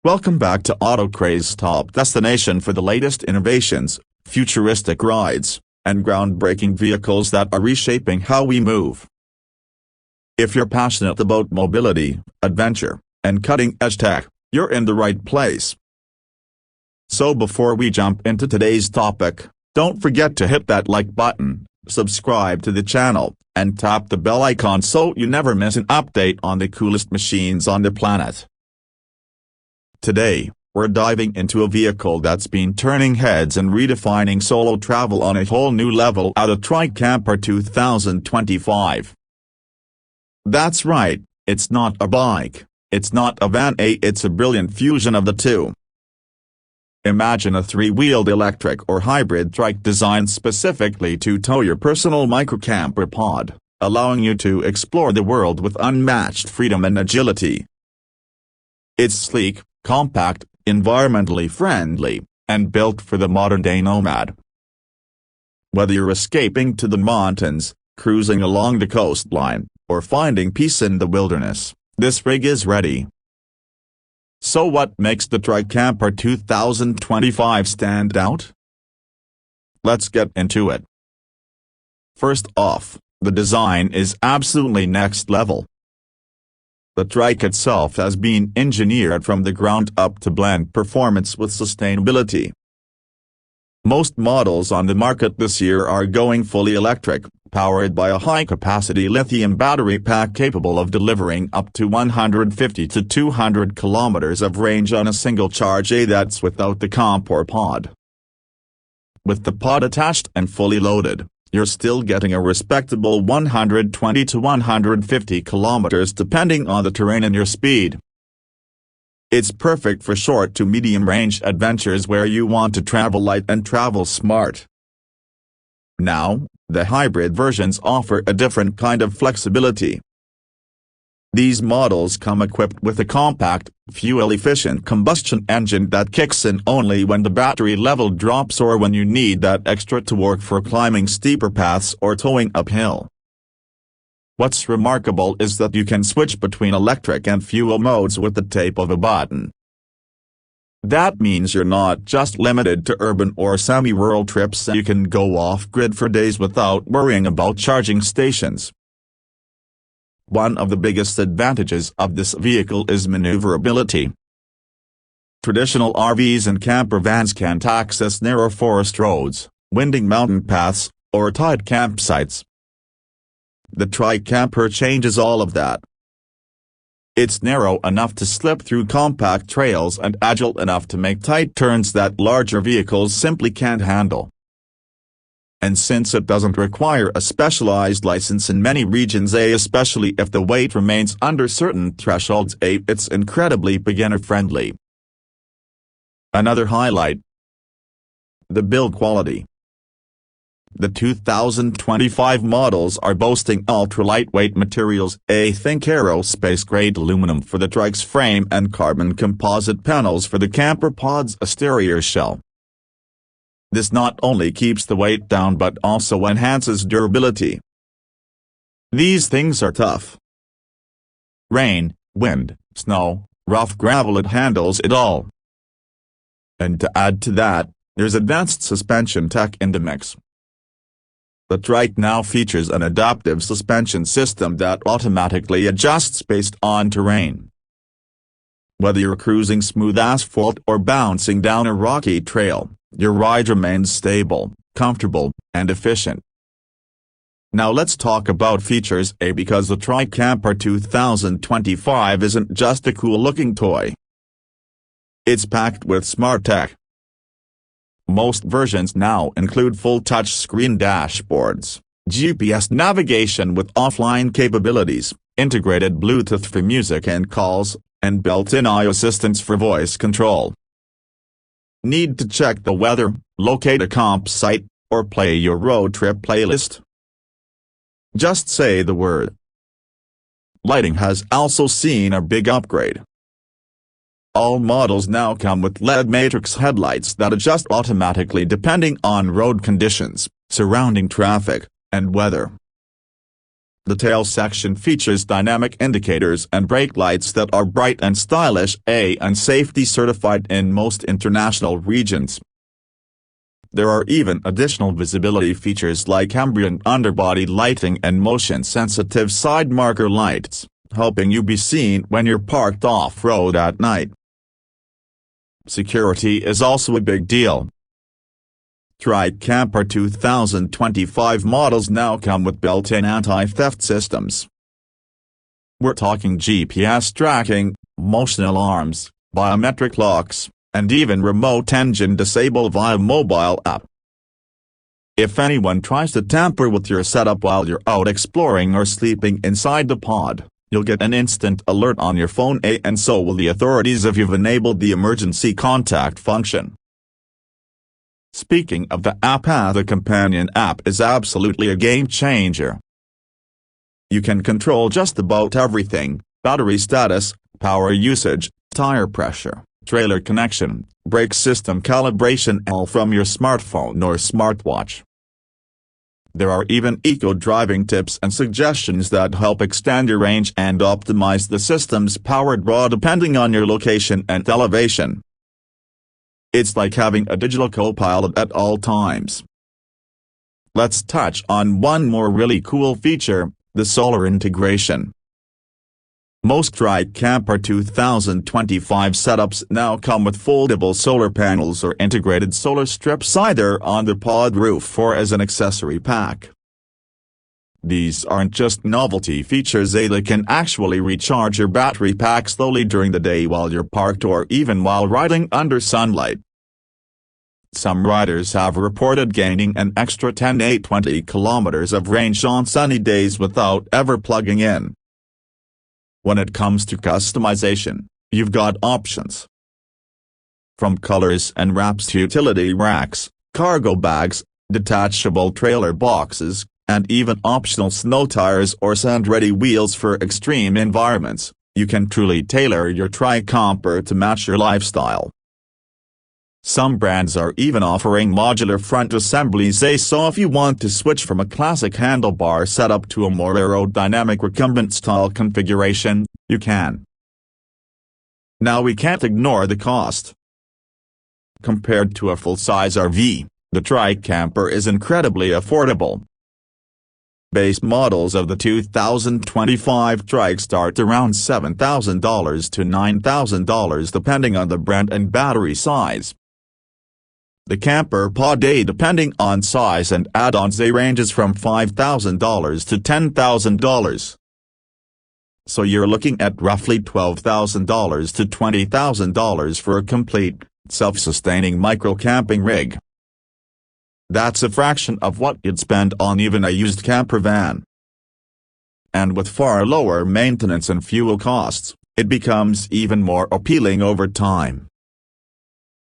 Welcome back to AutoCraze's top destination for the latest innovations, futuristic rides, and groundbreaking vehicles that are reshaping how we move. If you're passionate about mobility, adventure, and cutting-edge tech, you're in the right place. So before we jump into today's topic, don't forget to hit that like button, subscribe to the channel, and tap the bell icon so you never miss an update on the coolest machines on the planet. Today, we're diving into a vehicle that's been turning heads and redefining solo travel on a whole new level at the Trike Camper 2025. That's right, it's not a bike, it's not a van, it's a brilliant fusion of the two. Imagine a three-wheeled electric or hybrid trike designed specifically to tow your personal microcamper pod, allowing you to explore the world with unmatched freedom and agility. It's sleek, compact, environmentally friendly, and built for the modern-day nomad. Whether you're escaping to the mountains, cruising along the coastline, or finding peace in the wilderness, this rig is ready. So what makes the Trike Camper 2025 stand out? Let's get into it. First off, the design is absolutely next level. The trike itself has been engineered from the ground up to blend performance with sustainability. Most models on the market this year are going fully electric, powered by a high-capacity lithium battery pack capable of delivering up to 150 to 200 kilometers of range on a single charge. That's without the comp or pod. With the pod attached and fully loaded, you're still getting a respectable 120 to 150 kilometers depending on the terrain and your speed. It's perfect for short to medium-range adventures where you want to travel light and travel smart. Now, the hybrid versions offer a different kind of flexibility. These models come equipped with a compact, fuel-efficient combustion engine that kicks in only when the battery level drops or when you need that extra torque for climbing steeper paths or towing uphill. What's remarkable is that you can switch between electric and fuel modes with the tap of a button. That means you're not just limited to urban or semi-rural trips, you can go off-grid for days without worrying about charging stations. One of the biggest advantages of this vehicle is maneuverability. Traditional RVs and camper vans can't access narrow forest roads, winding mountain paths, or tight campsites. The Trike Camper changes all of that. It's narrow enough to slip through compact trails and agile enough to make tight turns that larger vehicles simply can't handle. And since it doesn't require a specialized license in many regions, especially if the weight remains under certain thresholds, it's incredibly beginner-friendly. Another highlight: the build quality. The 2025 models are boasting ultra-lightweight materials, think aerospace-grade aluminum for the trike's frame and carbon composite panels for the camper pod's exterior shell. This not only keeps the weight down but also enhances durability. These things are tough. Rain, wind, snow, rough gravel, it handles it all. And to add to that, there's advanced suspension tech in the mix. The Trike now features an adaptive suspension system that automatically adjusts based on terrain. Whether you're cruising smooth asphalt or bouncing down a rocky trail, your ride remains stable, comfortable, and efficient. Now let's talk about features, because the Trike Camper 2025 isn't just a cool-looking toy. It's packed with smart tech. Most versions now include full touchscreen dashboards, GPS navigation with offline capabilities, integrated Bluetooth for music and calls, and built-in eye assistance for voice control. Need to check the weather, locate a campsite, or play your road trip playlist? Just say the word. Lighting has also seen a big upgrade. All models now come with LED matrix headlights that adjust automatically depending on road conditions, surrounding traffic, and weather. The tail section features dynamic indicators and brake lights that are bright and stylish, and safety certified in most international regions. There are even additional visibility features like ambient underbody lighting and motion-sensitive side marker lights, helping you be seen when you're parked off-road at night. Security is also a big deal. Trike Camper 2025 models now come with built-in anti-theft systems. We're talking GPS tracking, motion alarms, biometric locks, and even remote engine disable via mobile app. If anyone tries to tamper with your setup while you're out exploring or sleeping inside the pod, you'll get an instant alert on your phone, and so will the authorities if you've enabled the emergency contact function. Speaking of the app, the companion app is absolutely a game changer. You can control just about everything: battery status, power usage, tire pressure, trailer connection, brake system calibration, all from your smartphone or smartwatch. There are even eco-driving tips and suggestions that help extend your range and optimize the system's power draw depending on your location and elevation. It's like having a digital co-pilot at all times. Let's touch on one more really cool feature: the solar integration. Most Trike Camper 2025 setups now come with foldable solar panels or integrated solar strips either on the pod roof or as an accessory pack. These aren't just novelty features, they can actually recharge your battery pack slowly during the day while you're parked or even while riding under sunlight. Some riders have reported gaining an extra 10–20 kilometers of range on sunny days without ever plugging in. When it comes to customization, you've got options. From colors and wraps to utility racks, cargo bags, detachable trailer boxes, and even optional snow tires or sand-ready wheels for extreme environments, you can truly tailor your Trike Camper to match your lifestyle. Some brands are even offering modular front assemblies, so if you want to switch from a classic handlebar setup to a more aerodynamic recumbent-style configuration, you can. Now we can't ignore the cost. Compared to a full-size RV, the Trike Camper is incredibly affordable. Base models of the 2025 Trike start around $7,000 to $9,000 depending on the brand and battery size. The camper pod, depending on size and add-ons, ranges from $5,000 to $10,000. So you're looking at roughly $12,000 to $20,000 for a complete, self-sustaining micro-camping rig. That's a fraction of what you'd spend on even a used camper van. And with far lower maintenance and fuel costs, it becomes even more appealing over time.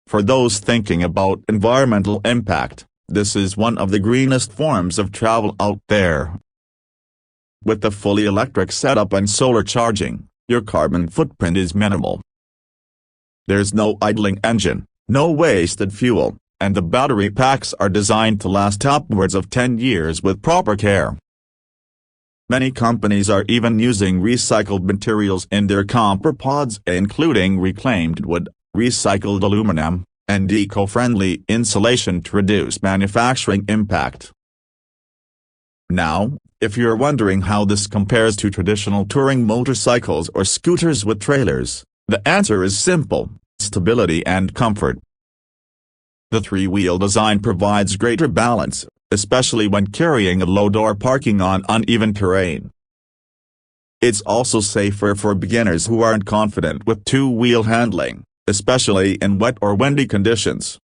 For those thinking about environmental impact, this is one of the greenest forms of travel out there. With the fully electric setup and solar charging, your carbon footprint is minimal. There's no idling engine, no wasted fuel, and the battery packs are designed to last upwards of 10 years with proper care. Many companies are even using recycled materials in their camper pods, including reclaimed wood, recycled aluminum, and eco-friendly insulation to reduce manufacturing impact. Now, if you're wondering how this compares to traditional touring motorcycles or scooters with trailers, the answer is simple: stability and comfort. The three-wheel design provides greater balance, especially when carrying a load or parking on uneven terrain. It's also safer for beginners who aren't confident with two-wheel handling, especially in wet or windy conditions.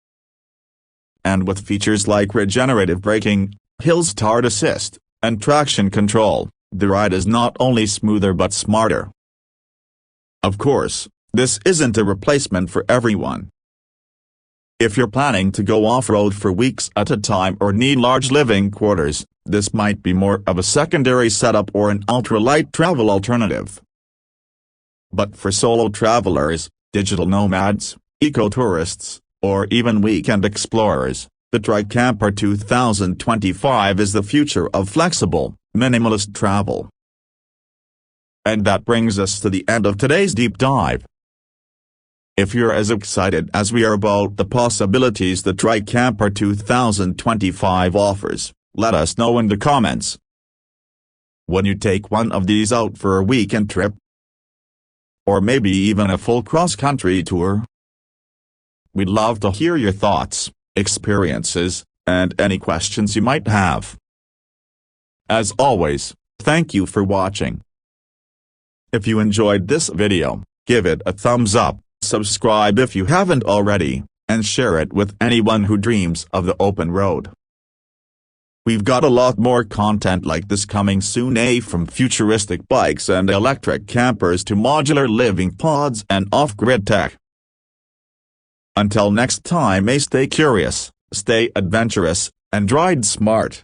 And with features like regenerative braking, hill start assist, and traction control, the ride is not only smoother but smarter. Of course, this isn't a replacement for everyone. If you're planning to go off-road for weeks at a time or need large living quarters, this might be more of a secondary setup or an ultralight travel alternative. But for solo travelers, digital nomads, eco-tourists, or even weekend explorers, the Trike Camper 2025 is the future of flexible, minimalist travel. And that brings us to the end of today's deep dive. If you're as excited as we are about the possibilities the Trike Camper 2025 offers, let us know in the comments. When you take one of these out for a weekend trip, or maybe even a full cross-country tour, we'd love to hear your thoughts, experiences, and any questions you might have. As always, thank you for watching. If you enjoyed this video, give it a thumbs up, subscribe if you haven't already, and share it with anyone who dreams of the open road. We've got a lot more content like this coming soon, from futuristic bikes and electric campers to modular living pods and off-grid tech. Until next time, stay curious, stay adventurous, and ride smart.